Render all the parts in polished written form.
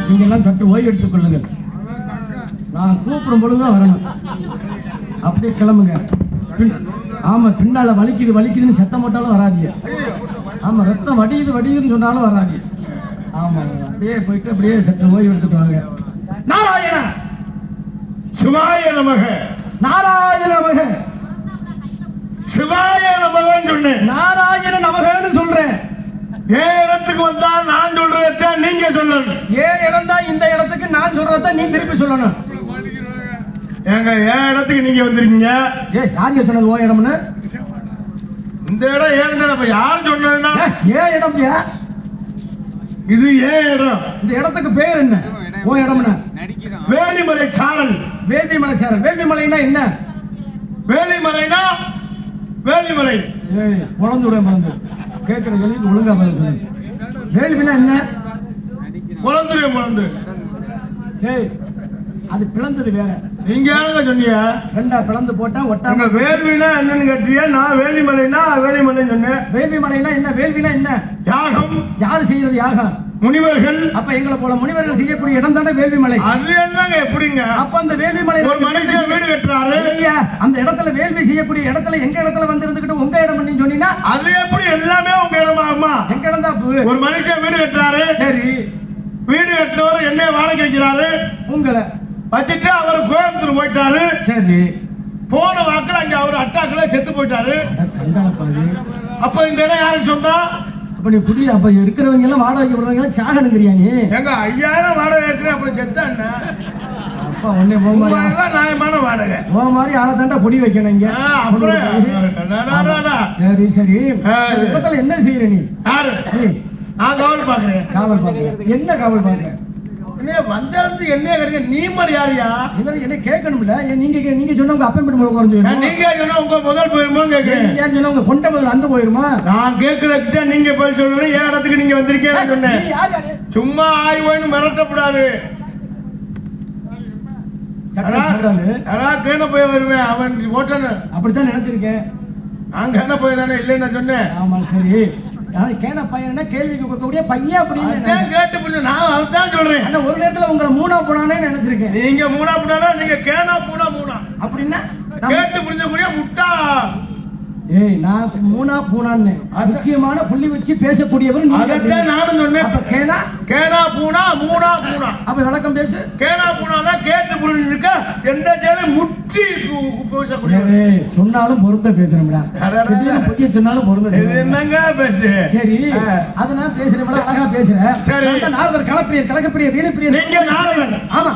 நீங்கெல்லாம் சற்று ஓய்வு எடுத்துக் கொள்ளுங்கள். நான் கூப்பிடும் பொழுதுதான் வரணும். அப்படியே கிளம்புங்க. ஆமா, பின்னால வலிக்குதுன்னு சத்தம் போட்டாலும் வராதிய. ஆமா, ரத்தம் வடியுதுன்னு சொன்னாலும் வராதிய. ஆமா, அப்படியே போயிட்டு அப்படியே சற்று ஓய்வு எடுத்துட்டு வாங்க. நாராயண சிவாய நமக. நாராயண நமக. சிவாய நமகன்னு சொன்னேன். நாராயண நமகன்னு சொல்றேன். ஏன் இடத்துக்கு வந்தா நான் சொல்றத நீங்க சொல்லணும். ஏன் இடம் தான் இந்த இடத்துக்கு நான் சொல்றத நீ திருப்பி சொல்லணும். ஏங்க ஏன் இடத்துக்கு நீங்க வந்திருக்கீங்க? யார் சொன்னது ஓ இடம்னு? இந்த இடம் ஏன் இடம்? யார் சொன்னதுன்னா ஏன் இடம்? இது ஏன் இடம்? இந்த இடத்துக்கு பேர் என்ன? ஓ இடம்னு வேலிமலை சாரல். வேலிமலை சாரல். வேலிமலைனா என்ன? வேலிமலைனா வேலிமலை. குழந்தை கேட்கிற கேள்விக்கு ஒழுங்கா பதில் சொல்லு. வேலிமலை என்ன? குழந்தை. அது பிளந்தது வேற. நீங்க யாருங்க சொன்னீங்க? ரெண்டா பிளந்து போட்டா ஒட்டாங்க. வேள்வினா என்னன்னு கேட்டீங்க. நான் வேலிமலைனா வேலிமலைன்னு சொன்னேன். வேள்விமலைனா என்ன? வேள்வினா என்ன? யாகம். யாரு செய்யறது யாகம்? முனிவர்கள். அப்ப எங்களை போல முனிவர்கள் செய்யக்கூடிய இடம் தானே வேள்விமலை. அது என்னங்க எப்படிங்க? அப்ப அந்த வேள்விமலை ஒரு மனுஷன் வீடு கட்டுறாரு. அந்த இடத்துல வேள்வி செய்யக்கூடிய இடத்துல எங்க இடத்துல வந்து இருந்துகிட்டு உங்க இடம் பண்ணி சொன்னீங்கன்னா அது எப்படி எல்லாமே உங்க இடமாகுமா? எங்க இடம் தான். ஒரு மனுஷன் வீடு கட்டுறாரு. சரி, வீடு கட்டுறவர் என்ன வாடகை வைக்கிறாரு? உங்களை வச்சுட்டு அவர் கோயம்புத்தூர் போயிட்டாரு. சரி, போன வாக்குல அங்க அவர் அட்டாக்குல செத்து போயிட்டாரு. அப்ப இந்த இடம் யாருக்கு சொந்தம்? அப்ப நீ புரிய அப்ப இருக்கிறவங்க எல்லாம் வாடகை விடுறவங்க எல்லாம் சாகணுங்கிறியா நீ? எங்க 5000 வாடகை ஏற்கனவே அப்புறம் செத்தா என்ன? அப்பா ஒன்னே நியாயமான வாடகை. ஓ மாதிரி ஆளை தாண்டா பொடி வைக்கணும் இங்க. சரி சரி, பக்கத்துல என்ன செய்யற நீ? யாரு? நான் காவல் பாக்குறேன். காவல் பாக்குறேன். என்ன காவல் பாக்குறேன்? வந்திருந்து என்ன கேட்க? நீ மாதிரி யாரியா? இவரு என்ன கேட்கணும்ல? நீங்க சொன்ன உங்க அப்பன் வீடு முதல் குறைஞ்சு நீங்க சொன்னா உங்க முதல் போயிருமோ கேட்கிறேன். ஏன் சொன்னா உங்க கொண்ட முதல் அந்த போயிருமா? நான் கேட்கறதுக்கு நீங்க போய் சொல்லணும். ஏன் இடத்துக்கு நீங்க வந்திருக்கேன்னு சொன்னேன். சும்மா ஆய்வோன்னு மிரட்டக்கூடாது. கேன போய் வருவேன் அவன் ஓட்டனு. அப்படித்தான் நினைச்சிருக்கேன். நான் கேன போய் தானே இல்லைன்னு சொன்னேன். ஆமா சரி, கேன பையனா கேள்விக்கு கொடுக்கக்கூடிய பையன் அப்படின்னு கேட்டு புரிஞ்சு நான் அதுதான் சொல்றேன். ஆனா ஒரு நேரத்துல உங்களை மூணா போனானே நினைச்சிருக்கேன். நீங்க மூணா போனா நீங்க கேனா பூனா அப்படின்னா கேட்டு புரிஞ்சக்கூடிய முட்டா. நான் மூணா பூனான்னு முக்கியமான புள்ளி வச்சு பேசக்கூடியவர் நானும் சொன்னேன். அப்ப கேனா பூனா மூணா அப்ப விளக்கம் பேசு. கேனா பூனா கேட்டு புரிஞ்சிருக்க எந்த செயலும் முற்றி பேசக்கூடிய. சொன்னாலும் பொருத்த பேசுறோம்டா. பொய்ய சொன்னாலும் பொருந்த என்னங்க பேச்சு? சரி, அதை நான் பேசுறேன், அழகா பேசுறேன். சரி, நாரதர் கலப்பிரியர் கலக்கப்பிரியர் வீரப்பிரியர். நீங்க நாரதர்? ஆமா.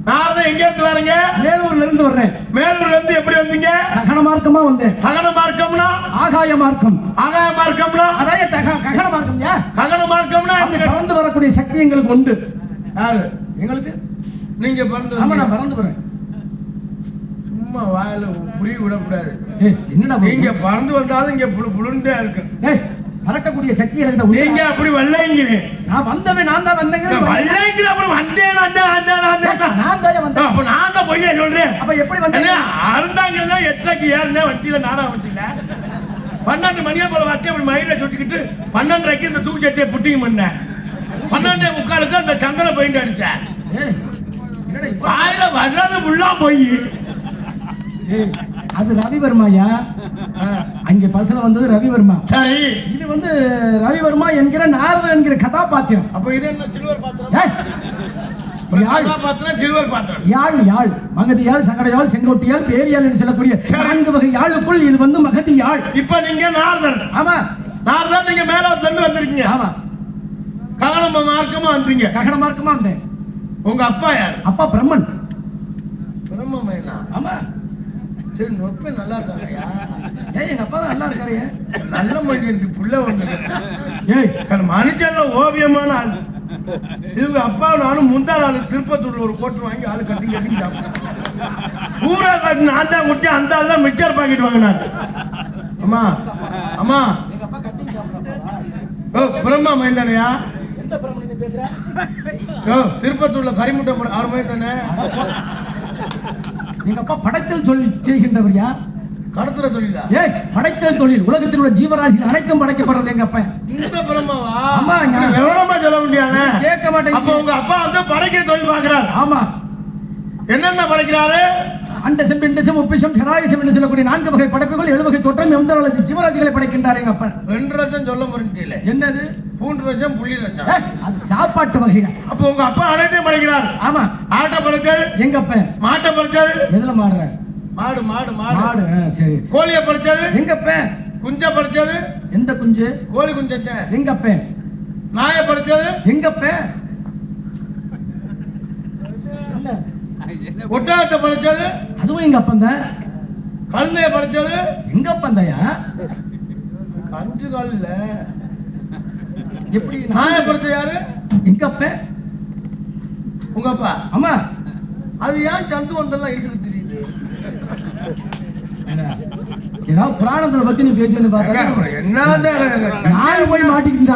நாரதர் எங்க இருந்து வரீங்க? மேலூர்ல இருந்து வர்றேன். மேலூர்ல இருந்து எப்படி வந்தீங்க? ககன மார்க்கமா வந்தேன். ககன மார்க்கம்னா ஆகாய மார்க்கம். ஆகாய மார்க்கம்னா அதாவது ககன மார்க்கம். ககன மார்க்கம்னா பறந்து வரக்கூடிய சக்தி எங்களுக்கு உண்டு. யாரு? எங்களுக்கு. நீங்க பறந்து? ஆமா, நான் பறந்து வரேன். சும்மா வாயில புரிய விடக்கூடாது. என்னடா நீங்க பறந்து வந்தாலும் இங்க புழுண்டே இருக்கு. பறக்கக்கூடிய சக்தி எனக்கு. நீங்க அப்படி வல்லைங்கிறே. நான் வந்தவன் நான் தான் வந்தேங்கிற வல்லைங்கிற அப்புறம் வந்தேன் நான் தான் வந்தேன். அப்ப நான் தான் பொய்யா சொல்றேன். அப்ப எப்படி வந்தேன்? அருந்தாங்கன்னா 8:30க்கு ஏறினேன் வண்டியில. நாடா வண்டியில 12 மணியா போல வச்சு அப்படி மயில சுட்டிக்கிட்டு 12:30க்கு இந்த தூக்கு சட்டியை புட்டிங் பண்ணேன். 12:45க்கு அந்த சந்தன பெயிண்ட் அடிச்சேன். வாயில வர்றது ஃபுல்லா போய். அது ரவிவர்மாயா? அங்க பஸ்ல வந்தது ரவிவர்மா. சரி, இது வந்து ரவிவர்மா என்கிற நாரதர் என்கிற கதாபாத்திரம். அப்ப இது என்ன சில்வர் பாத்திரம்? சில்வர் பாத்திரம். யாழ் மகதி யாழ், சங்கட யாழ், செங்கோட்டி யாழ், பேரியாழ் என்று சொல்லக்கூடிய 4 வகை யாழுக்குள் இது வந்து மகதி யாழ். இப்ப நீங்க நாரதர்? ஆமா, நாரதர். நீங்க மேலத்துல இருந்து வந்திருக்கீங்க. ஆமா. ககன மார்க்கமா வந்தீங்க? ககன மார்க்கமா வந்தேன். உங்க அப்பா யார்? அப்பா பிரம்மன். பிரம்மமேனா? ஆமா. சரி, நொப்பே நல்லா இருக்காங்கயா. எங்க அப்பா தான் நல்லா இருக்காரு. நல்ல மனுஷனுக்கு புள்ள வந்து மனுஷன்ல ஓவியமான ஆள். இவங்க அப்பா நானும் முந்தா நாள் திருப்பத்தூர்ல ஒரு கோட்டு வாங்கி ஆளு கட்டி சாப்பிட்டேன். ஊரா கட்டி நான் தான் குட்டி அந்த ஆள் தான் மிக்சர் பாக்கெட் வாங்கினாரு. அம்மா அம்மா ஓ பிரம்மா மைந்தனையா? எந்த பிரம்மன் நீ பேசுற? ஓ திருப்பத்தூர்ல கரிமுட்டை அவர் மைந்தனே. எங்க அப்பா படைத்தல் தொழில் செய்கின்றவரியா? கருத்துற தொழிலா? ஏய், படைத்தல் தொழில். உலகத்தில் உள்ள ஜீவராசி அனைத்தும் படைக்கப்படுறது எங்க அப்பா. இந்த பிரம்மாவா? ஆமா. விவரமா சொல்ல முடியாதே. கேட்க மாட்டேன். அப்ப உங்க அப்பா வந்து படைக்கிற தொழில் பாக்குறாரு. ஆமா. என்னென்ன படைக்கிறாரு? அண்டசம் பிண்டசம் உப்பிசம் சராயசம் என்று சொல்லக்கூடிய 4 வகை படைப்புகள் 7 வகை தோற்றம் 80 ஜீவராசிகளை படைக்கின்றார் எங்க அப்பா. 2 ரசம் சொல்ல முடியல. என்னது? பூண்டு ரசம் புள்ளி ரசம். அது சாப்பாட்டு வகைகள். அப்ப உங்க அப்பா அனைத்தையும் படைக்கிறார். ஆமா. ஆட்டை படைச்சது எங்க அப்பா. மாட்டை படைச்சது எதுல மாடுற? மாடு மாடு மாடு மாடு. சரி. கோழியை படைச்சது எங்க அப்பா. குஞ்சை படைச்சது எந்த குஞ்சு? கோழி குஞ்சத்தை. எங்க அப்பா. நாயை படைச்சது எங்க அப்பா. ஒட்டகத்தை படைச்சது அதுவும் எங்க அப்பா தான். கழுதையை படைச்சது எங்க அப்பா தாயா. 5 கால்ல. எப்படி? நாயை படைச்சது யாரு? எங்க அப்பா. உங்க அப்பா. ஆமா. அது ஏன் சந்து வந்தெல்லாம் இழுத்துட்டு தெரியுது? ஏதாவது புராணத்துல பத்தி நீ பேசி வந்து பாக்க. என்ன நாய் போய் மாட்டிக்கிட்டு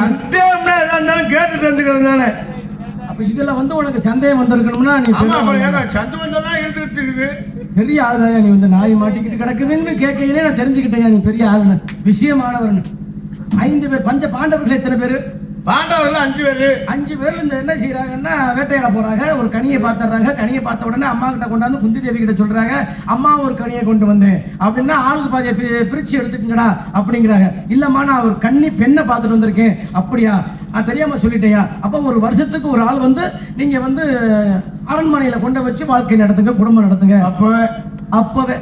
சந்தேகம்னா எதா இருந்தாலும் கேட்டு தெரிஞ்சுக்கிறது தானே. அப்ப இதுல வந்து உனக்கு சந்தேகம் வந்திருக்கணும்னா நீ சந்து வந்தெல்லாம் இழுத்துட்டு தெரியுது. பெரிய ஆளுதான். நீ வந்து நாய் மாட்டிக்கிட்டு கிடக்குதுன்னு கேட்கையிலே நான் தெரிஞ்சுக்கிட்டேன் நீ பெரிய ஆளுன்னு, விஷயமானவர்னு. 5 பேர் பஞ்ச பாண்டவர்கள் எத்தனை பேரு? பாண்டவர்கள் 5 பேரு. 5 பேர் இந்த என்ன செய்யறாங்கன்னா வேட்டையாட போறாங்க. ஒரு கனியை பார்த்துறாங்க. கனியை பார்த்த உடனே அம்மா கிட்ட கொண்டாந்து குந்தி தேவி கிட்ட சொல்றாங்க, அம்மா ஒரு கனியை கொண்டு வந்தேன் அப்படின்னா ஆளுக்கு பாதியை பிரிச்சு எடுத்துக்கங்கடா அப்படிங்கிறாங்க. இல்லம்மா நான் ஒரு கன்னி பெண்ணை பார்த்துட்டு வந்திருக்கேன். அப்படியா? தெரியாம சொல்லிட்டேயா? அப்ப ஒரு வருஷத்துக்கு ஒரு ஆள் வந்து நீங்க வந்து அரண்மனையில கொண்டு வச்சு வாழ்க்கை நடத்துங்க, குடும்பம் நடத்துங்க. அப்பவே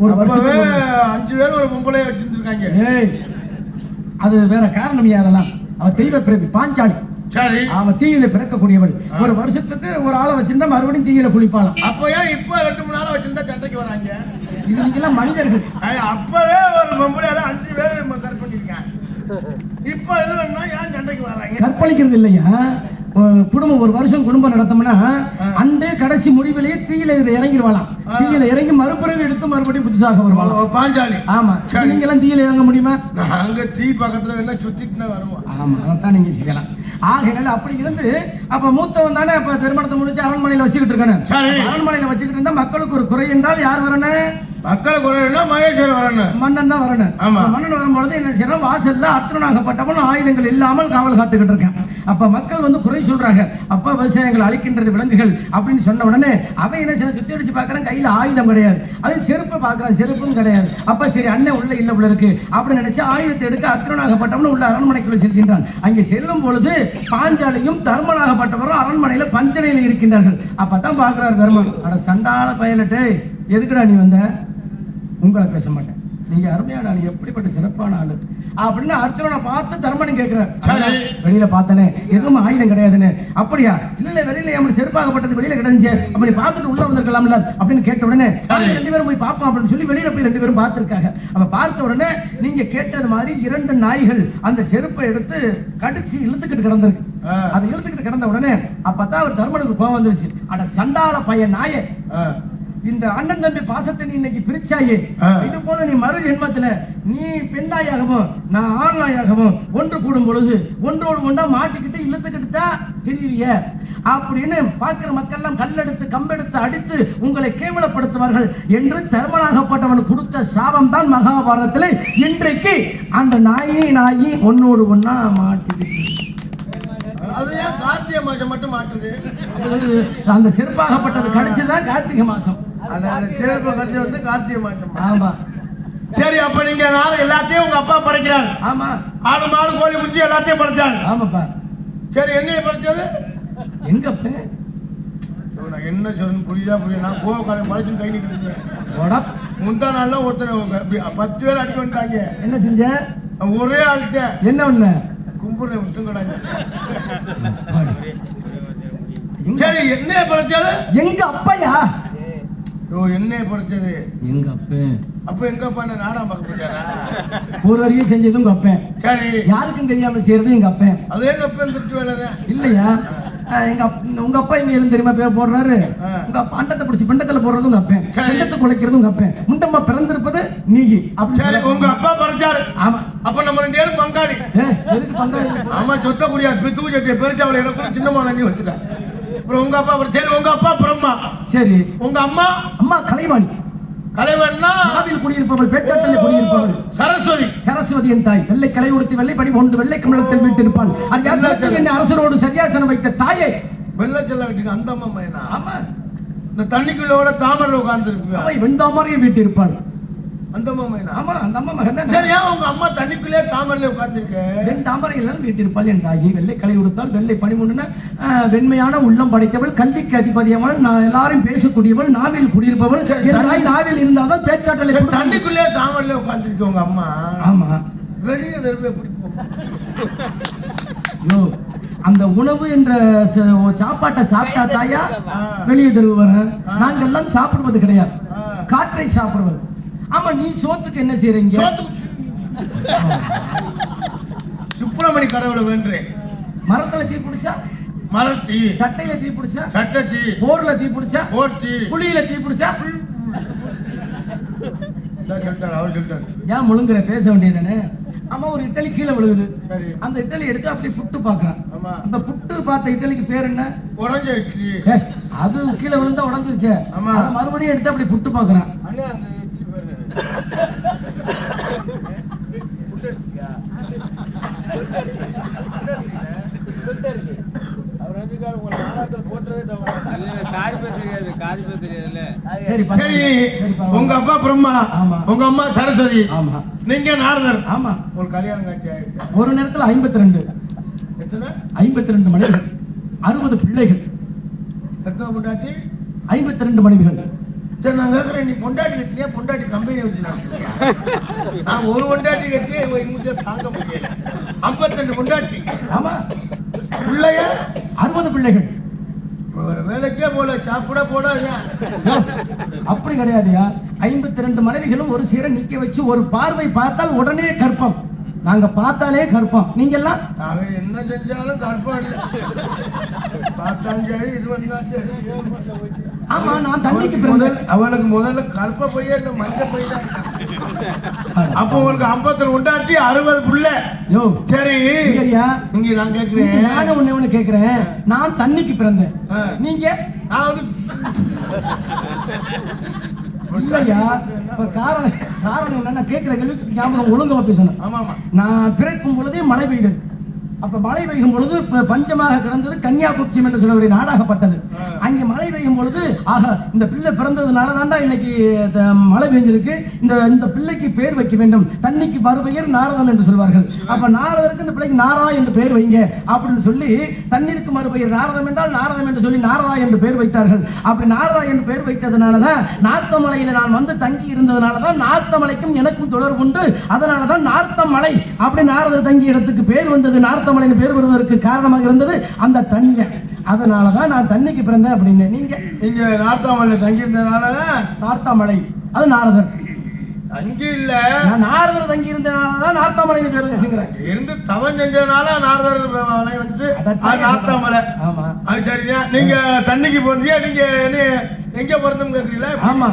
ஒரு வருஷத்துக்கு 5 பேர் ஒரு பொம்பளைய வச்சிருக்காங்க. ஏய், அது வேற காரணம். அதெல்லாம் அவ தெய்வ பிறவி பாஞ்சாலி. சரி. அவ தீயில பிறக்கக்கூடியவள். ஒரு வருஷத்துக்கு ஒரு ஆளை வச்சிருந்தா மறுபடியும் தீயில குளிப்பாளாம். அப்ப ஏன் இப்ப 2-3 நாளா வச்சிருந்தா சண்டைக்கு வராங்க? இது நீங்கெல்லாம் மனிதர்கள். அப்பவே ஒரு பொம்பளையால 5 பேர் கற்பழிருக்காங்க. இப்ப இது வேணா ஏன் சண்டைக்கு வராங்க? கற்பழிக்கிறது இல்லையா? குடும்பம் ஒரு வருஷம் குடும்பம் நடத்தோம்னா அண்டே கடைசி முடிவிலேயே தீயில இறங்கிடுவாளாம். தீயில இறங்கி மறுபிறவி எடுத்து மறுபடியும் புதுசாக வருவாளாம் பாஞ்சாலி. ஆமா. நீங்க எல்லாம் தீயில இறங்க முடியுமா? அங்க தீ பக்கத்துல வேணா சுத்திட்டு வருவோம். ஆமா, அதான் நீங்க செய்யலாம். ஆகையினால அப்படி இருந்து அப்ப மூத்தவன் தானே இப்ப திருமணத்தை முடிச்சு அரண்மனையில வச்சுக்கிட்டு இருக்கணும். அரண்மனையில வச்சுக்கிட்டு இருந்தா மக்களுக்கு ஒரு குறை என்றால் யார் வரணும்? மக்கள் குறைனா மகேஸ்வரன் வரணும், மன்னன் தான் வரணும். மன்னன் வரும்பொழுது என்ன செய்யணும்? வாசல்ல அர்த்தனாகப்பட்டவன் ஆயுதங்கள் இல்லாமல் காவல் காத்துக்கிட்டு இருக்கேன். அப்ப மக்கள் வந்து குறை சொல்றாங்க. அப்ப விவசாயங்கள் அழிக்கின்றது விலங்குகள் அப்படின்னு சொன்ன உடனே அவன் என்ன செய்ய சுத்தி அடிச்சு பாக்குறான். கையில ஆயுதம் கிடையாது. அது செருப்பை பாக்குறான், செருப்பும் கிடையாது. அப்ப சரி அண்ணன் உள்ள உள்ள இருக்கு அப்படின்னு நினைச்சு ஆயுதத்தை எடுக்க அர்த்தனாகப்பட்டவன் உள்ள அரண்மனைக்குள்ள செல்கின்றான். அங்கே செல்லும் பொழுது பாஞ்சாலியும் தர்மனாகப்பட்டவரும் அரண்மனையில பஞ்சனையில இருக்கின்றார்கள். அப்பதான் பாக்குறாரு தர்மன், அட சண்டால பயலட்டு எதுக்குடா நீ வந்த? உங்களை பேச மாட்டேன், நீங்க அருமையான ஆளு, எப்படிப்பட்ட சிறப்பான ஆளு அப்படின்னு அர்ஜுனனை பார்த்து தர்மன் கேட்கிறார். வெளியில பார்த்தனே எதுவும் ஆயுதம் கிடையாதுன்னு. அப்படியா? இல்ல வெளியில எப்படி செருப்பாகப்பட்டது வெளியில கிடந்துச்சு, அப்படி பார்த்துட்டு உள்ள வந்திருக்கலாம்ல அப்படின்னு கேட்ட உடனே 2 பேரும் போய் பார்ப்போம் அப்படின்னு சொல்லி வெளியில போய் 2 பேரும் பார்த்திருக்காங்க. அப்ப பார்த்த உடனே நீங்க கேட்டது மாதிரி 2 நாய்கள் அந்த செருப்பை எடுத்து கடிச்சு இழுத்துக்கிட்டு கிடந்திருக்கு. அதை இழுத்துக்கிட்டு கிடந்த உடனே அப்பதான் அவர் தர்மனுக்கு கோவம் வந்துருச்சு. அட சண்டால பையன் நாயே, இந்த அண்ணன் தம்பி பாசத்தை நீ இன்னைக்கு பிரிச்சாயே, இது போல நீ மறு ஜென்மத்துல நீ பெண்ணாயாகவும் நான் ஆண்நாயாகவும் ஒன்று கூடும் பொழுது ஒன்றோடு ஒன்றா மாட்டிக்கிட்டு இழுத்துக்கிட்டு தான் திரிவிய அப்படின்னு பார்க்கிற மக்கள் எல்லாம் கல்லெடுத்து கம்பெடுத்து அடித்து உங்களை கேவலப்படுத்துவார்கள் என்று தர்மனாகப்பட்டவன் கொடுத்த சாபம் தான் மகாபாரதத்தில் இன்றைக்கு அந்த நாயி ஒன்னோடு ஒன்னா மாட்டிக்கிட்டு. அது ஏன் கார்த்திகை மாசம் மட்டும் மாட்டுது? அந்த செருப்பாகப்பட்டது கடிச்சுதான் கார்த்திகை மாசம். அந்த செருப்பு கடிச்சு வந்து கார்த்திகை மாசம். ஆமா. சரி, அப்ப நீங்க நானும் எல்லாத்தையும் உங்க அப்பா படைக்கிறார். ஆமா. ஆடு மாடு கோழி குஞ்சு எல்லாத்தையும் படைச்சாங்க. ஆமாப்பா. சரி, என்னைய படைச்சது எங்க அப்ப? நான் என்ன சொல்லணும் புரியுதா? புரியுது. நான் கோவக்காரன் படைச்சு கை நிற்கிறேன். முந்தா நாள்ல ஒருத்தர் 10 பேர் அடிக்க வந்துட்டாங்க. என்ன செஞ்ச? ஒரே ஆளுக்க என்ன ஒண்ணு கும்புற விட்டுங்கடாங்க. சரி, என்னைய படைச்சது எங்க அப்பையா? என்னைய படைச்சது எங்க அப்ப. அப்ப எங்க அப்பா என்ன நாடா பார்க்க போயிட்டாரா? ஒரு வரையும் செஞ்சது உங்க அப்பன். சரி, யாருக்கும் தெரியாம செய்யறது எங்க அப்பன். அதே அப்பன் திருட்டு வேலை இல்லையா? உங்க அப்பா இங்க இருந்து தெரியுமா பேர் போடுறாரு? உங்க அப்பா அண்டத்தை பிடிச்சி பிண்டத்துல போடுறது உங்க அப்பன், பிண்டத்தை குலைக்கிறது உங்க அப்பன், முண்டம்மா பிறந்திருப்பது நீங்க. சரி, உங்க அப்பா பறிச்சாரு. ஆமா. அப்ப நம்ம 2 பேரும் பங்காளி. எதுக்கு பங்காளி? ஆமா, சொத்த குடியா தூக்கி சட்டியை பெருச்சாவளை எனக்கு சின்னமா நன்றி வச்சுட்டா. அப்புறம் உங்க அப்பா சரி, உங்க அப்பா பிரம்மா. சரி. உங்க அம்மா? அம்மா கலைவாணி. கலைவன்னா நாவில் குடியிருப்பவள், பேச்சாற்றலை குடியிருப்பவள் சரஸ்வதி. சரஸ்வதி என் தாய். வெள்ளை கலை உடுத்தி வெள்ளை பணி ஒன்று வெள்ளை கமலத்தில் வீட்டிருப்பாள். அது என்னை அரசரோடு சரியாசனம் வைத்த தாயே. வெள்ளை செல்ல வீட்டுக்கு அந்த அம்மா மைனா. ஆமா. இந்த தண்ணிக்குள்ளோட தாமரை உட்கார்ந்து இருப்பியா? அவை வெண்தாமரையை வீட்டிருப்பாள். அந்த அம்மா மைனா. ஆமா, அந்த அம்மா மகன். சரி, ஏன் உங்க அம்மா தண்ணிக்குள்ளே தாமரையில உட்கார்ந்துருக்க? வெண்தாமரையில் வீட்டிருப்பாள் என் தாயி. வெள்ளை கலை உடுத்தால் வெள்ளை பணிமுன்னு வெண்மையான உள்ளம் படைத்தவள், கல்விக்கு அதிபதியவள், நான் எல்லாரும் பேசக்கூடியவள், நாவில் குடியிருப்பவள். என் தாய் நாவில் இருந்தால்தான் பேச்சாற்றலை. தண்ணிக்குள்ளே தாமரையில உட்கார்ந்துருக்கு உங்க அம்மா. ஆமா. வெளியே தெருவே பிடிப்போம். அந்த உணவு என்ற சாப்பாட்டை சாப்பிட்டா தாயா வெளியே தருவர. நாங்கள் எல்லாம் சாப்பிடுவது கிடையாது, காற்றை சாப்பிடுவது. ஆமா, நீ சோத்துக்கு என்ன செய்றீங்க? சுப்பிரமணி கடவுளை வேண்டேன். மரத்துல தீ பிடிச்சா மரத்தி, சட்டையில தீ பிடிச்சா சட்டத்தி, போர்ல தீ பிடிச்சா போர்த்தி, புளியில தீ பிடிச்சா. அவர் சொல்லிட்டாரு. ஏன் முழுங்குற? பேச வேண்டியதானே. ஆமா, ஒரு இட்லி கீழே விழுகுது. சரி. அந்த இட்லி எடுத்து அப்படி புட்டு பாக்குறான். ஆமா. அந்த புட்டு பார்த்த இட்லிக்கு பேர் என்ன? உடஞ்ச இட்லி. அது கீழே விழுந்தா உடஞ்சிருச்சு. ஆமா. அதை மறுபடியும் எடுத்து அப்படி புட்டு பாக்குறான். அண்ணா, அந்த இட்லி பேரு சரி. உங்க அப்பா பிரம்மா, உங்க அம்மா சரஸ்வதி, நீங்க நாரதர். ஆமா. ஒரு கல்யாணம் காட்சி ஆயிடுச்சு. ஒரு நேரத்துல 52 எத்தனை? 52 மனைவிகள், 60 பிள்ளைகள். எத்தனை பொண்டாட்டி? 52 மனைவிகள். சரி, நான் கேட்கிறேன், நீ பொண்டாட்டி கட்டியா பொண்டாட்டி கம்பெனி வச்சு நான் ஒரு பொண்டாட்டி கட்டியே இவங்க தாங்க முடியல. 52 பொண்டாட்டி. ஆமா. பிள்ளைய 60 பிள்ளைகள். வேலைக்கே போல, சாப்பிட போடாத. அப்படி கிடையாதுயா. 52 மனைவிகளும் ஒரு சீர நிக்க வச்சு ஒரு பார்வை பார்த்தால் உடனே கற்பம். நாங்க பார்த்தாலே கற்பம். நீங்க எல்லாம் என்ன செஞ்சாலும் கற்பம் இல்லை. பார்த்தாலும் சரி, இது வந்தாலும் சரி. ஆமா, நான் தண்ணிக்கு அவனுக்கு முதல்ல கற்ப பைய இல்ல மஞ்ச பையன். அப்போ உங்களுக்கு 50 உண்டாட்டி 60 புள்ள. சரி, இங்க நான் கேக்குறேன், நானும் ஒண்ணு கேக்குறேன். நான் தண்ணிக்கு பிறந்தேன், நீங்க? நான் வந்து இல்லையா? காரணம் என்னன்னா கேட்கிற கேள்விக்கு ஞாபகம் ஒழுங்கா பேசணும். ஆமா. நான் பிறக்கும் பொழுதே மழை பெய்தது. அப்ப மழை பெய்யும் பொழுது பஞ்சமாக கிடந்தது கன்னியாகுமரி என்று சொல்லக்கூடிய நாடாகப்பட்டது. அங்கே மழை பெய்யும் பொழுது ஆக இந்த பிள்ளை பிறந்ததுனால தாண்டா இன்னைக்கு மழை பெய்ஞ்சிருக்கு, இந்த பிள்ளைக்கு பேர் வைக்க வேண்டும், தண்ணிக்கு மறுபெயர் நாரதன் என்று சொல்வார்கள். அப்ப நாரதருக்கு இந்த பிள்ளைக்கு நாரா என்று பெயர் வைங்க அப்படின்னு சொல்லி, தண்ணீருக்கு மறுபெயர் நாரதம் என்றால் நாரதம் என்று சொல்லி நாரதா என்று பெயர் வைத்தார்கள். அப்படி நாரதா என்று பெயர் வைத்ததுனாலதான் நார்த்தமலையில நான் வந்து தங்கி இருந்ததுனாலதான் நார்த்தமலைக்கும் எனக்கும் தொடர்பு உண்டு. அதனாலதான் நார்த்தமலை அப்படி நாரதர் தங்கிய இடத்துக்கு பேர் வந்தது. நார்த்தமலை பேர் வருவதற்கு காரணமாக இருந்தது அந்த தண்ணி. அதனாலதான் நான் தண்ணிக்கு பிறந்தேன் அப்படின்னு. நீங்க நார்த்தாமலை தங்கி இருந்ததுனால நார்த்தாமலை, அது நாரதர் அங்கே இல்ல. நான் நாரதர் தங்கி இருந்ததுனாலதான் நார்த்தாமலை பேர் வச்சுக்கிறேன். இருந்து தவம் செஞ்சதுனால நாரதர் மலை வந்து நார்த்தாமலை. ஆமா, அது சரியா. நீங்க தண்ணிக்கு போறீங்க, நீங்க எங்க பிறந்தோம் கேக்குறீங்களா? ஆமா,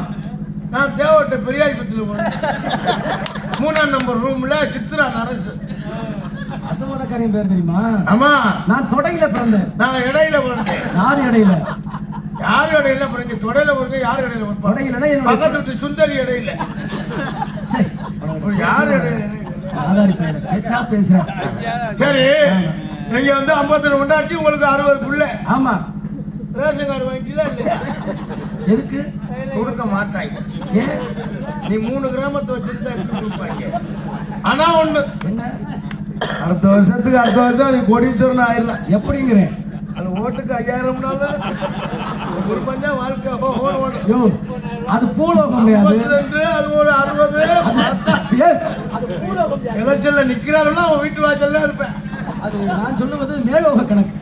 நான் தேவட்ட பெரியாய்பத்துல போனேன். 3ஆம் நம்பர் ரூம்ல சித்ரா நரசு. அது மரக்காரியம் பேர் தெரியுமா? ஆமா. நான் தொடையில பிறந்தேன். நான் இடையில பிறந்தேன். யாரு இடையில? யாரு இடையில பிறங்க? தொடையில பிறங்க. யாரு இடையில? தொடையில பக்கத்து வீட்டு சுந்தரி இடையில. யாரு இடையில? ஆதாரி பேச்சா பேசுறேன். சரி, நீங்க வந்து 50 கொண்டாட்டி உங்களுக்கு 60 புள்ள. ஆமா. ரேஷன் கார்டு வாங்கிக்கல இல்லையா? எதுக்கு கொடுக்க மாட்டாங்க? நீ 3 கிராமத்தை வச்சிருந்தா எப்படி கொடுப்பாங்க? ஆனா ஒண்ணு, என்ன? அடுத்த வருஷம் நீ கோடீஸ்வரன் ஆயிடலாம். எப்படிங்கிறேன்? அது ஓட்டுக்கு 5000 ஒரு பஞ்சம் வாழ்க்கை. அது பூலோகம். அது ஒரு 60. எலெக்ஷன்ல நிக்கிறாருன்னா அவன் வீட்டு வாசல்ல இருப்பேன். அது நான் சொல்லுவது மேலோக கணக்கு.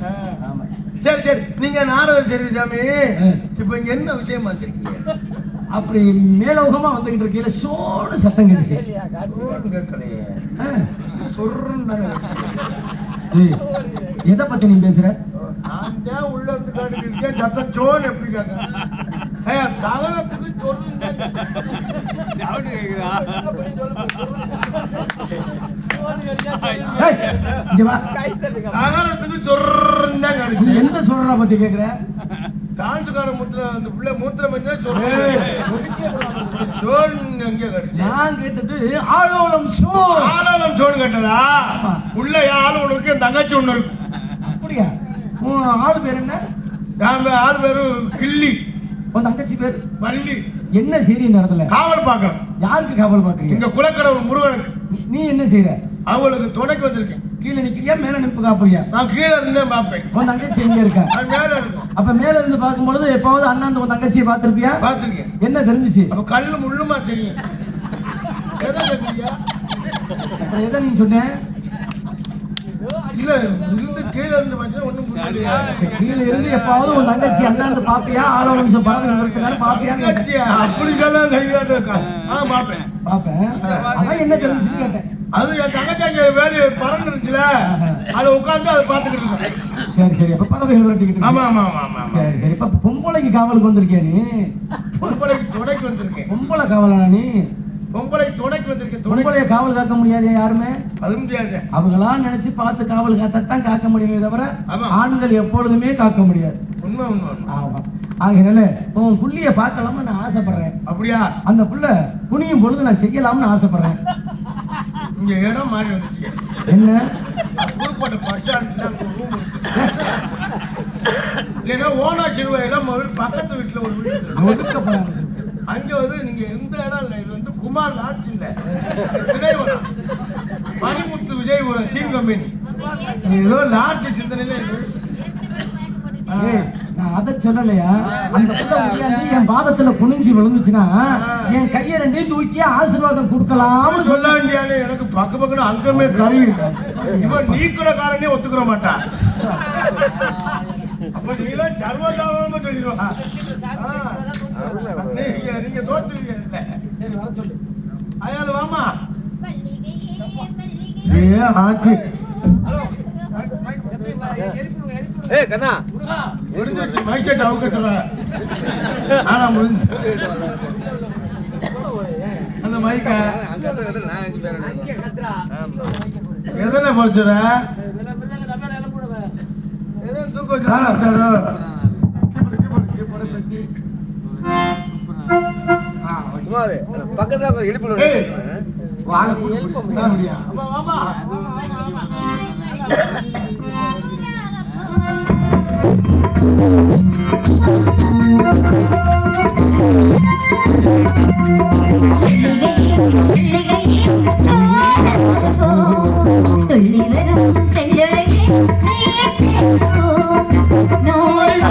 சரி சரி, நீங்க நாரதர் சரி சாமி, இப்ப இங்க என்ன விஷயமா இருக்கீங்க? அப்படி மேலோகமா வந்துகிட்டு இருக்கீங்க, சோடு சத்தம் கேட்டுச்சு. கேட்கலையே, சொர்ன்னு. எதை பத்தி நீ பேசுற? நான் ஏன் உள்ள இருந்து காட்டுக்கிட்டே சத்தம் சோன் எப்படி கேட்க தகரத்துக்கு தகரத்துக்கு சொல்றா எந்த சொல்றா பத்தி கேக்குற டான்ஸ்கார மூத்திர அந்த பிள்ளை மூத்திரம் வந்து சோன் எங்க கிடைச்சு நான் கேட்டது ஆலோலம் சோன். ஆலோலம் சோன் கேட்டதா உள்ள ஆலோலுக்கு என் தங்கச்சி ஒண்ணு இருக்கு. அப்படியா? உன் ஆளு பேர் என்ன? ஆறு பேரும் கிள்ளி. உன் தங்கச்சி பேர் வள்ளி. என்ன செய்றீ இந்த இடத்துல? காவல் பாக்குறேன். யாருக்கு காவல் பாக்குறீங்க? இங்க குலக்கடவுள் முருகனுக்கு. நீ என்ன செய்யற? அவங்களுக்கு துணைக்கு வந்திருக்கேன். கீழே நிக்கிறியா மேல நிப்பு காப்புறியா? நான் கீழே இருந்தே பாப்பேன். உன் தங்கச்சி எங்க இருக்கா? மேல இருக்கு. அப்ப மேல இருந்து பார்க்கும்பொழுது எப்பாவது அண்ணாந்து உன் தங்கச்சியை பார்த்திருப்பியா? பார்த்திருக்கேன். என்ன தெரிஞ்சுச்சு? அப்ப கல்லு முள்ளுமா தெரியும். எதை கேட்குறியா? அப்புறம் எதை நீ சொன்ன? இல்ல இருந்து கீழே இருந்து பார்த்தா ஒண்ணும் புரியலையா? கீழே இருந்து எப்பாவது உன் தங்கச்சி அண்ணாந்து பாப்பியா? ஆலோ நிமிஷம் பாருங்க இருக்கிறாரு பாப்பியான்னு கேட்டேன். அப்படிக்கெல்லாம் கையாட்டு இருக்கா? பாப்பேன் பாப்பேன். அதான் என்ன தெரிஞ்சுன்னு கேட்டேன். அது என் தங்கச்சாங்க வேலையை பறந்து இருந்துச்சுல அதை உட்காந்து அதை பார்த்துக்கிட்டு இருக்கேன். சரி சரி. அப்ப பறவைகள் விரட்டிக்கிட்டு. ஆமா ஆமா ஆமா ஆமா. சரி சரி. இப்ப பொம்பளைக்கு காவலுக்கு வந்திருக்கியா நீ? பொம்பளைக்கு துணைக்கு வந்திருக்கேன். பொம்பளை காவலா நீ? பொம்பளை துணைக்கு வந்திருக்கேன். பொம்பளைய காவல் காக்க முடியாது யாருமே. அது முடியாது. அவங்களா நினைச்சு பார்த்து காவல் காத்தான் காக்க முடியுமே தவிர ஆமா. ஆண்கள் எப்பொழுதுமே காக்க முடியாது. உண்மை உண்மை. ஆமா. ஆகையினால உன் புள்ளிய பார்க்கலாம்னு நான் ஆசைப்படுறேன். அப்படியா? அந்த புள்ள குனியும் பொழுது நான் செய்யலாம்னு ஆசைப்படுறேன். இங்க இடம் மாறி வந்துட்டீங்க. என்ன? புதுப்பட்ட பஸ் ஸ்டாண்ட்ல ஒரு ரூம் இருக்கு. இல்லைன்னா ஓனா சிறுவ இடம் பக்கத்து வீட்டுல ஒரு வீடு இருக்கு. ஒதுக்கப்படாது. அங்க வந்து நீங்க எந்த இடம் இல்லை. இது வந்து குமார் லாட்ஜ் இல்ல, திரைவனம் மணிமுத்து விஜயபுரம் சீன் கம்பெனி ஏதோ லாட்ஜ் சிந்தனையில இருக்கு. நான் அதை சொல்லலையா? அந்த புள்ள முடியாது என் பாதத்துல குனிஞ்சு விழுந்துச்சுன்னா என் கையை ரெண்டையும் தூக்கி ஆசீர்வாதம் கொடுக்கலாம்னு சொல்ல வேண்டியாலே எனக்கு பக்க பக்கன்னு அங்கமே கறி இவன் நீக்கிற காரனே ஒத்துக்கிற மாட்டான். அப்ப நீலாம் சர்வதாவமா சொல்லிடுவா. நீங்க தோத்துருவீங்க. சரி வர சொல்லு. அயால வாமா. கண்ணா மைச்சட் அவுக்கத்துல ஆனா முடிஞ்சு அந்த மைக்க எதனை படிச்சுற தூக்க வச்சு பக்கத்துல இடுப்பு வாழ முடியா? துள்ளி வரும் செஞ்சொழகே நூல்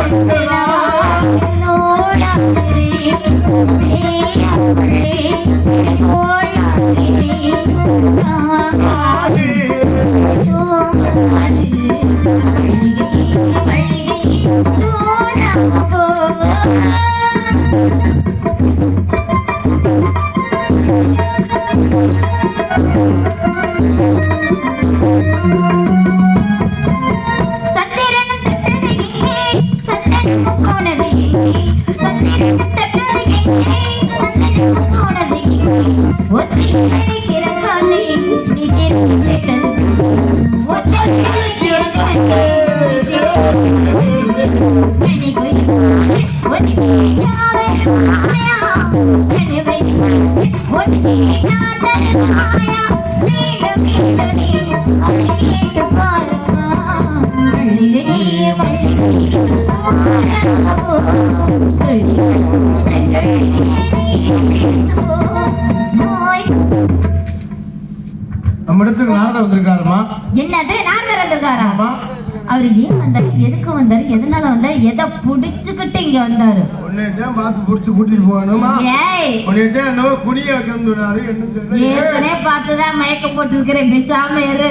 நம்ம இடத்துக்கு நாரதர் வந்திருக்காருமா. என்னது நாரதர் வந்திருக்காரா? அவர் ஏன் வந்தாரு, எதுக்கு வந்தாரு, எதனால வந்தாரு, எதை புடிச்சுக்கிட்டு இங்க வந்தாரு? உன்னையதான் பார்த்து புடிச்சு கூட்டிட்டு போகணுமா? உன்னையதான் என்னவோ குனிய வைக்கணும்னு சொன்னாரு. என்ன ஏற்கனவே பார்த்துதான் மயக்கம் போட்டு இருக்கிறேன், பேசாம இரு.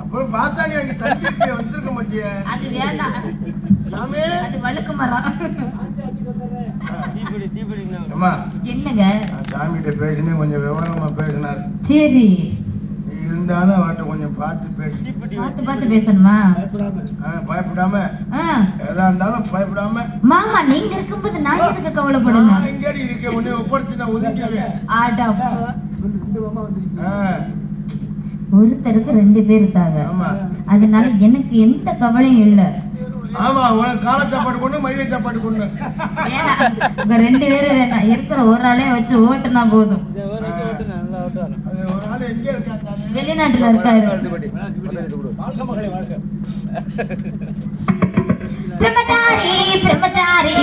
அப்புறம் பார்த்தா நீ அங்க தண்ணி வந்திருக்க மாட்டிய. அது வேண்டாம், அது வழுக்கு மரம். அம்மா என்னங்க சாமிகிட்ட பேசினே கொஞ்சம் விவரமா பேசினாரு. சரி இருந்தாலும் அவட்ட கொஞ்சம் பார்த்து பேசி பார்த்து பார்த்து பேசணுமா? பயப்படாம எதா இருந்தாலும் பயப்படாம. மாமா நீங்க இருக்கும்போது நான் எதுக்கு கவலைப்படுங்க? எங்கடி இருக்க உன்னை ஒப்படைச்சு நான் ஒதுக்கிடுவேன். ஒருத்தருக்கு 2 பேர் இருக்காங்க. அதனால எனக்கு எந்த கவலையும் இல்ல. ஆமா, உனக்கு காலை சாப்பாடு கொண்டு மயிலை சாப்பாடு கொண்டு உங்க 2 பேரும் வேணாம், இருக்கிற ஒரு ஆளே வச்சு ஓட்டுனா போதும். வெளிநாட்டுல இருக்காரு. பிரம்மச்சாரி பிரம்மச்சாரி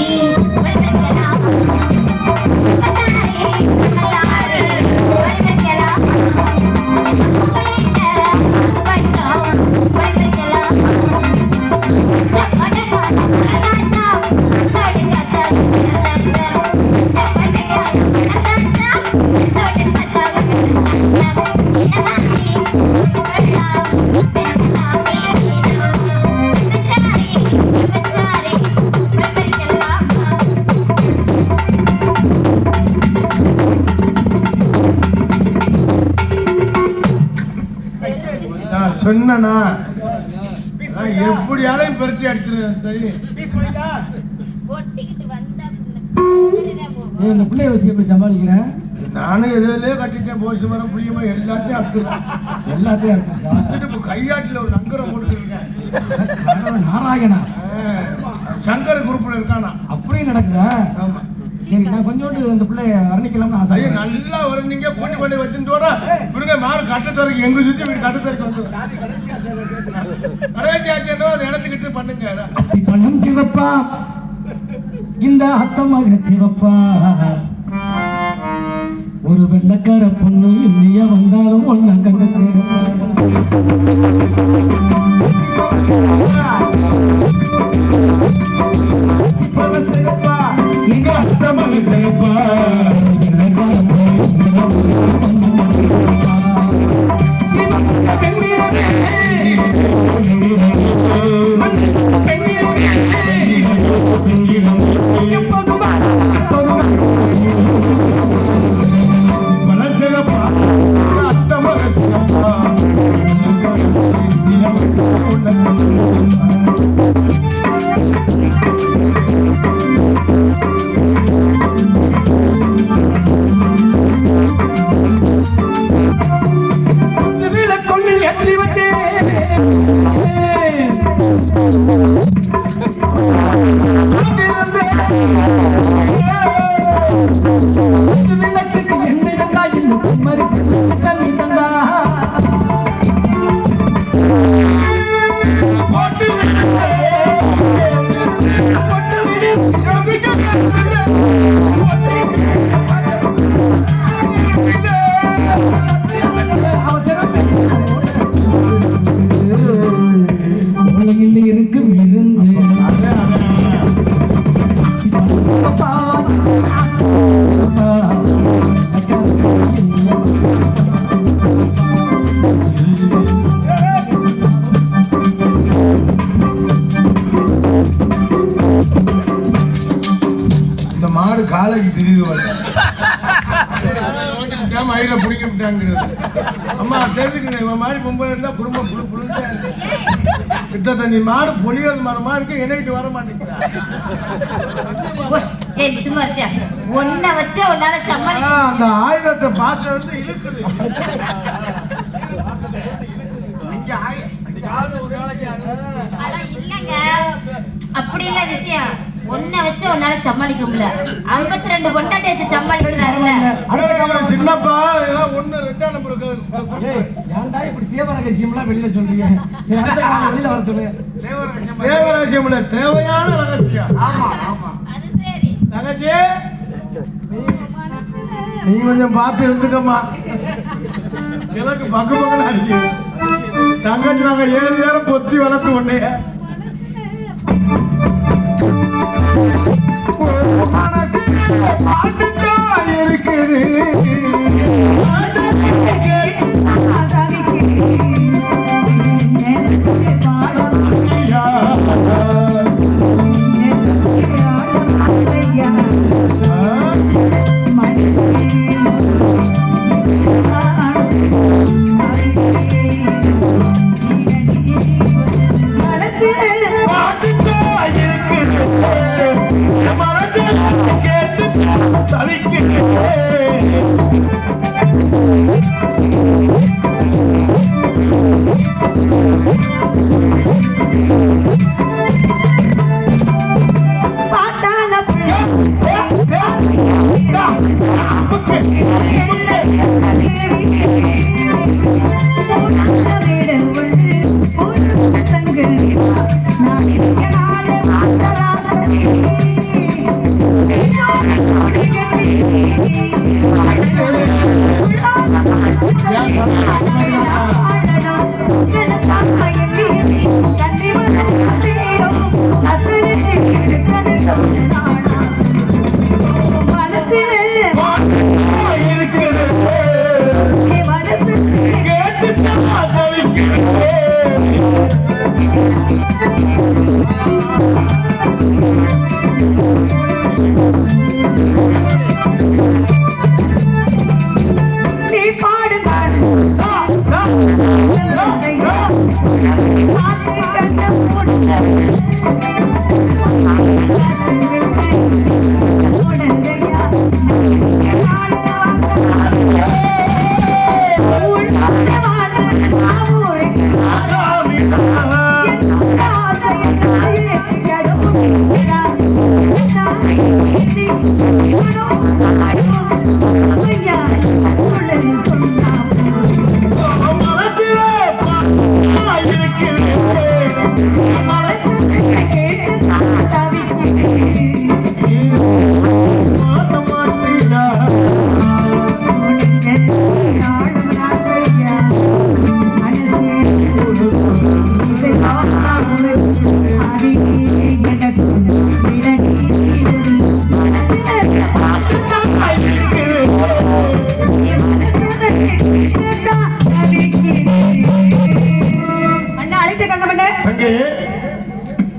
சொன்னா எப்படியாலையும் பெருட்டி அடிச்சிருக்கேன். இந்த பிள்ளைய வச்சு எப்படி சமாளிக்கிறேன்? நானும் எதுலயே கட்டிட்டேன். போச்சு மரம் புளியமா எல்லாத்தையும் அறுத்துட்டு கையாட்டில ஒரு நங்கரம் போட்டுருக்கேன். நாராயணா சங்கர குரூப்ல இருக்கானா? அப்படியும் நடக்குதா? ஆமா. சரி, நான் கொஞ்சோண்டு இந்த பிள்ளைய வர்ணிக்கலாம்னு ஆசை. நல்லா வருந்தீங்க. கூட்டி கொண்டு வச்சுட்டோட இவருங்க மாடு கட்டத்தரைக்கு எங்க சுத்தி வீடு கட்டத்தரைக்கு வந்து கடைசி ஆச்சோ அதை இடத்துக்கிட்டு பண்ணுங்க. பண்ணும் சிவப்பா இந்த அத்தமாக சிவப்பா, ஒரு வெள்ளக்கார பொண்ணு இந்தியா வந்தாலும் ஒன்ன கண்டு சிவப்பா நீங்க அத்தமாக சிவப்பா இருக்கும் இருந்து இந்த மாடு காலைக்கு தெரியுது. மயில பிடிக்க விட்டாங்கிறது. அம்மா தெரிஞ்சுக்கணும், இவன் மாதிரி பொம்பளை இருந்தா குடும்பம் புழு புழுந்தா கிட்ட நீ மாடு பொலியது மரமா இருக்கு, என்னைட்டு வர மாட்டேங்கிறா. அந்த ஆயுதத்தை பார்த்து வந்து இழுக்குது. அப்படி இல்ல விஷயம். ஒன்ன வச்சு உன்னால சமாளிக்க முடியல. 52 பொண்டாட்டி வச்சு சமாளிக்கிறாருல. சின்னப்பா ஒண்ணு 2ஆம் நம்பருக்கு ஏன்டா இப்படி தேவரகசியம்லாம் வெளியில சொல்றீங்க? சரி, அந்த காலம் வெளியில வர சொல்லுங்க. தேவரகசியம் இல்ல, தேவையான ரகசியம். ஆமா ஆமா, அது சரி. தங்கச்சி நீ கொஞ்சம் பார்த்து இருந்துக்கம்மா. எனக்கு பக்கு பக்கம் அடிக்கு. தங்கச்சி நாங்க 7 நேரம் பொத்தி வளர்த்து உன்னைய இருக்குது.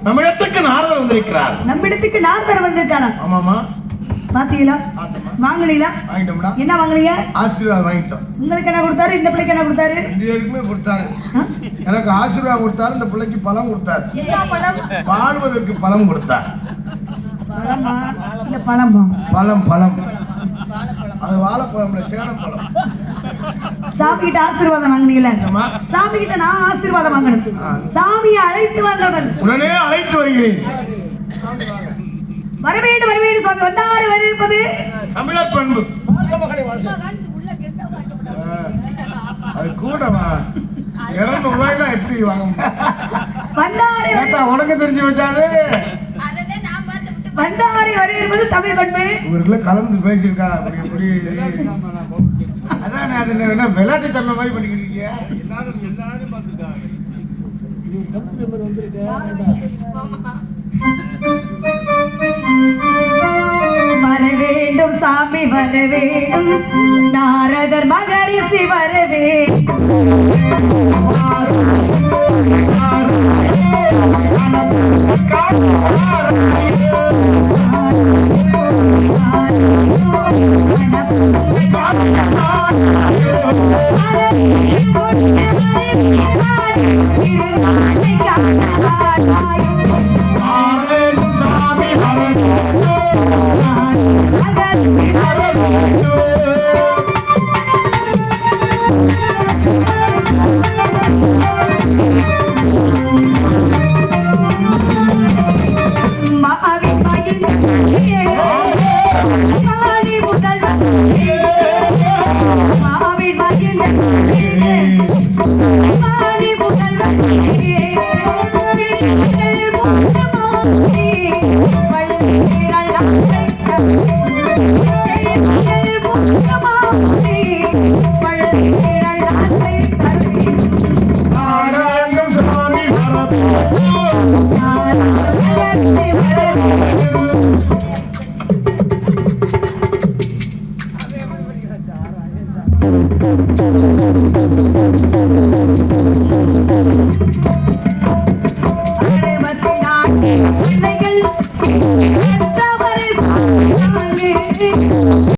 நம்மிடத்துக்கு நாரதர் வந்திருக்கிறார். நம்மிடத்துக்கு நாரதர் வந்திருக்காரா? ஆமாமா. பாத்தீங்களா? வாங்குனீங்களா? வாங்கிட்டோம்டா. என்ன வாங்குனீங்க? ஆசீர்வாதம் வாங்கிட்டோம். உங்களுக்கு என்ன கொடுத்தாரு? இந்த பிள்ளைக்கு என்ன கொடுத்தாரு? ரெண்டுமே கொடுத்தாரு. எனக்கு ஆசீர்வாதம் கொடுத்தாரு, இந்த பிள்ளைக்கு பழம் கொடுத்தாரு. என்ன பழம்? வாழ்வதற்கு பழம் கொடுத்தார். பழமா இல்ல பழமா? பழம் பழம். அது வாழைப்பழம்ல சேனம் பழம். சாமி கிட்ட ஆசீர்வாதம் வாங்குனீங்களா? சாமி கிட்ட நான் ஆசீர்வாதம் வாங்கணும். சாமியை அழைத்து வந்தவன் உடனே அழைத்து வருகிறேன். வரவேண்டு வரவேண்டு சுவாமி வந்தாரு வரவேற்பது தமிழர் பண்பு. அது கூடவா 200 ரூபாய்லாம் எப்படி வாங்க வந்தாரு உனக்கு தெரிஞ்சு வச்சாரு. வந்தாரு வரவேற்பது தமிழ் பண்பு. இவருக்குள்ள கலந்து பேசியிருக்கா. அதான் அது என்ன விளையாட்டு தன்மை மாதிரி பண்ணிக்கிட்டு இருக்கீங்க. வரவேண்டும் சாமி வரவேண்டும் நாரதர் மகரிஷி வரவேண்டும்